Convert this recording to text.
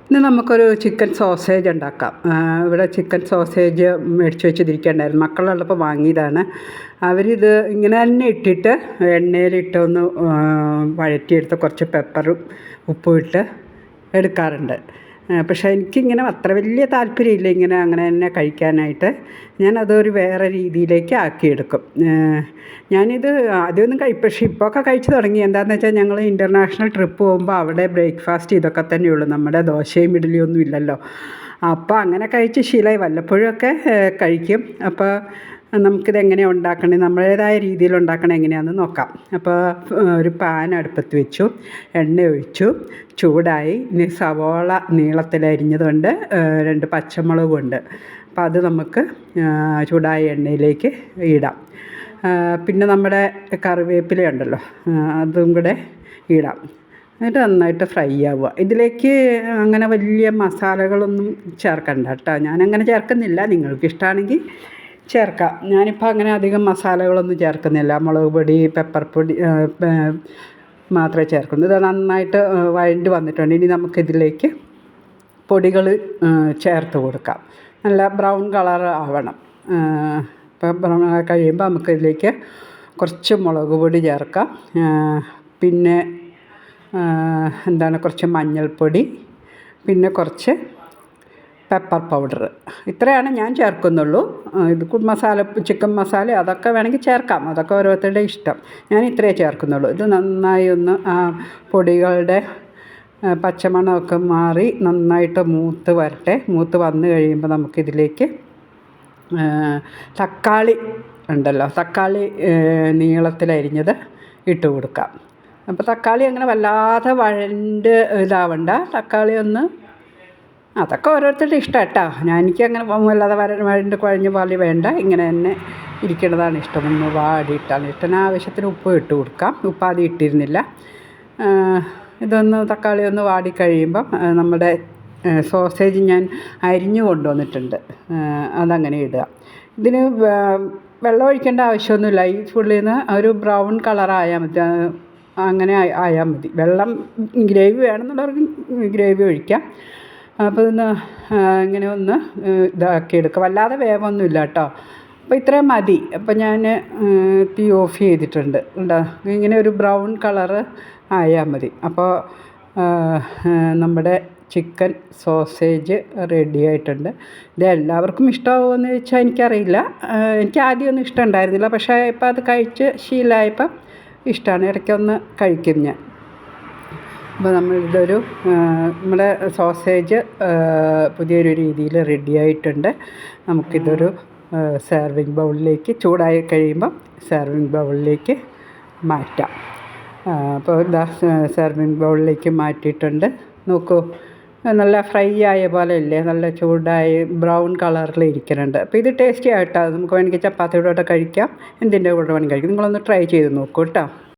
ഇന്ന് നമുക്കൊരു chicken sausage ഉണ്ടാക്കാം. ഇവിടെ ചിക്കൻ സോസേജ് മേടിച്ച് വെച്ചിരിക്കുകയുണ്ടായിരുന്നു. മക്കളുള്ളപ്പോൾ വാങ്ങിയതാണ്. അവരിത് ഇങ്ങനെ തന്നെ ഇട്ടിട്ട് എണ്ണയിലിട്ടൊന്ന് വഴറ്റിയെടുത്ത് കുറച്ച് പെപ്പറും ഉപ്പും ഇട്ട് എടുക്കാറുണ്ട്. പക്ഷേ എനിക്കിങ്ങനെ അത്ര വലിയ താല്പര്യമില്ല ഇങ്ങനെ അങ്ങനെ തന്നെ കഴിക്കാനായിട്ട്. ഞാനതൊരു വേറെ രീതിയിലേക്ക് ആക്കിയെടുക്കും. ഞാനിത് ആദ്യമൊന്നും പക്ഷേ ഇപ്പോഴൊക്കെ കഴിച്ച് തുടങ്ങി. എന്താണെന്ന് വെച്ചാൽ ഞങ്ങൾ ഇൻ്റർനാഷണൽ ട്രിപ്പ് പോകുമ്പോൾ അവിടെ ബ്രേക്ക്ഫാസ്റ്റ് ഇതൊക്കെ തന്നെയുള്ളൂ. നമ്മുടെ ദോശയും ഇഡ്ഡലിയൊന്നും ഇല്ലല്ലോ. അപ്പോൾ അങ്ങനെ കഴിച്ച് ശീലമായി. വല്ലപ്പോഴുമൊക്കെ കഴിക്കും. അപ്പോൾ നമുക്കിതെങ്ങനെയാണ് ഉണ്ടാക്കണത്, നമ്മുടേതായ രീതിയിൽ ഉണ്ടാക്കണത് എങ്ങനെയാണെന്ന് നോക്കാം. അപ്പോൾ ഒരു പാൻ അടുപ്പത്ത് വെച്ചു, എണ്ണ ഒഴിച്ചു, ചൂടായി. ഇനി സവോള നീളത്തിലരിഞ്ഞതുണ്ട്, 2 പച്ചമുളകുണ്ട്. അപ്പോൾ അത് നമുക്ക് ചൂടായ എണ്ണയിലേക്ക് ഇടാം. പിന്നെ നമ്മുടെ കറിവേപ്പില ഉണ്ടല്ലോ, അതും കൂടെ ഇടാം. എന്നിട്ട് നന്നായിട്ട് ഫ്രൈ ആവുക. ഇതിലേക്ക് അങ്ങനെ വലിയ മസാലകളൊന്നും ചേർക്കണ്ട കേട്ടോ. ഞാനങ്ങനെ ചേർക്കുന്നില്ല. നിങ്ങൾക്ക് ഇഷ്ടമാണെങ്കിൽ ചേർക്കാം. ഞാനിപ്പോൾ അങ്ങനെ അധികം മസാലകളൊന്നും ചേർക്കുന്നില്ല. മുളക് പൊടി, പെപ്പർ പൊടി മാത്രമേ ചേർക്കുള്ളൂ. ഇത് നന്നായിട്ട് വഴണ്ട് വന്നിട്ടുണ്ട്. ഇനി നമുക്കിതിലേക്ക് പൊടികൾ ചേർത്ത് കൊടുക്കാം. നല്ല ബ്രൗൺ കളർ ആവണം. ഇപ്പം ബ്രൗൺ കഴിയുമ്പോൾ നമുക്കിതിലേക്ക് കുറച്ച് മുളക് പൊടി ചേർക്കാം. പിന്നെ കുറച്ച് മഞ്ഞൾപ്പൊടി, പിന്നെ കുറച്ച് പെപ്പർ പൗഡർ. ഇത്രയാണ് ഞാൻ ചേർക്കുന്നുള്ളൂ. ഇത് മസാല, ചിക്കൻ മസാല അതൊക്കെ വേണമെങ്കിൽ ചേർക്കാം. അതൊക്കെ ഓരോരുത്തരുടെ ഇഷ്ടം. ഞാൻ ഇത്രയേ ചേർക്കുന്നുള്ളൂ. ഇത് നന്നായി ഒന്ന് പൊടികളുടെ പച്ചമണമൊക്കെ മാറി നന്നായിട്ട് മൂത്ത് വരട്ടെ. മൂത്ത് വന്നു കഴിയുമ്പോൾ നമുക്കിതിലേക്ക് തക്കാളി ഉണ്ടല്ലോ, തക്കാളി നീളത്തിലരിഞ്ഞത് ഇട്ട് കൊടുക്കാം. അപ്പോൾ തക്കാളി അങ്ങനെ വല്ലാതെ വഴണ്ട് ഇതാവണ്ട. തക്കാളി ഒന്ന്, അതൊക്കെ ഓരോരുത്തരുടെ ഇഷ്ടം കേട്ടോ. എനിക്കങ്ങനെ വല്ലാതെ വഴണ്ട് കുഴഞ്ഞ പോലെ വേണ്ട. ഇങ്ങനെ തന്നെ ഇരിക്കുന്നതാണ് ഇഷ്ടം. ഒന്ന് വാടിയിട്ടാണ് ഇഷ്ടം. ആവശ്യത്തിന് ഉപ്പ് ഇട്ട് കൊടുക്കാം. ഉപ്പ് ആദ്യം ഇട്ടിരുന്നില്ല. ഇതൊന്ന് തക്കാളി ഒന്ന് വാടിക്കഴിയുമ്പം നമ്മുടെ സോസേജ് ഞാൻ അരിഞ്ഞു കൊണ്ടുവന്നിട്ടുണ്ട്, അതങ്ങനെ ഇടുക. ഇതിന് വെള്ളം ഒഴിക്കേണ്ട ആവശ്യമൊന്നുമില്ല. ഈ ഫുള്ളിൽ നിന്ന് ഒരു ബ്രൗൺ കളറായാൽ മതി. അങ്ങനെ ആയാൽ മതി. വെള്ളം ഗ്രേവി വേണമെന്നുള്ളവർക്ക് ഗ്രേവി ഒഴിക്കാം. അപ്പോൾ ഇന്ന് ഇങ്ങനെ ഒന്ന് ഇതാക്കിയെടുക്കുക. വല്ലാതെ വേവൊന്നുമില്ല കേട്ടോ. അപ്പോൾ ഇത്രയും മതി. അപ്പോൾ ഞാൻ തീ ഓഫ് ചെയ്തിട്ടുണ്ട്. ഉണ്ടോ, ഇങ്ങനെ ഒരു ബ്രൗൺ കളറ് ആയാൽ മതി. അപ്പോൾ നമ്മുടെ ചിക്കൻ സോസേജ് റെഡി ആയിട്ടുണ്ട്. ഇത് എല്ലാവർക്കും ഇഷ്ടമാവുമെന്ന് ചോദിച്ചാൽ എനിക്കറിയില്ല. എനിക്ക് ആദ്യമൊന്നും ഇഷ്ടമുണ്ടായിരുന്നില്ല. പക്ഷേ ഇപ്പോൾ അത് കഴിച്ച് ശീലമായപ്പം ഇഷ്ടമാണ്. ഇടയ്ക്കൊന്ന് കഴിക്കും ഞാൻ. അപ്പോൾ നമ്മളിതൊരു നമ്മുടെ സോസേജ് പുതിയൊരു രീതിയിൽ റെഡി ആയിട്ടുണ്ട്. നമുക്കിതൊരു സെർവിങ് ബൗളിലേക്ക്, ചൂടായി കഴിയുമ്പം സെർവിങ് ബൗളിലേക്ക് മാറ്റാം. അപ്പോൾ ഇതാ സെർവിങ് ബൗളിലേക്ക് മാറ്റിയിട്ടുണ്ട്. നോക്കൂ, നല്ല ഫ്രൈ ആയ പോലെ ഇല്ലേ, നല്ല ചൂടായി ബ്രൗൺ കളറിൽ ഇരിക്കുന്നുണ്ട്. അപ്പോൾ ഇത് ടേസ്റ്റി ആയിട്ടാണ്. നമുക്ക് വേണമെങ്കിൽ ചപ്പാത്തിയുടെ കൂടെ കഴിക്കാം, എന്തിൻ്റെ കൂടെ വേണമെങ്കിൽ കഴിക്കാം. നിങ്ങളൊന്ന് ട്രൈ ചെയ്ത് നോക്കൂ കേട്ടോ.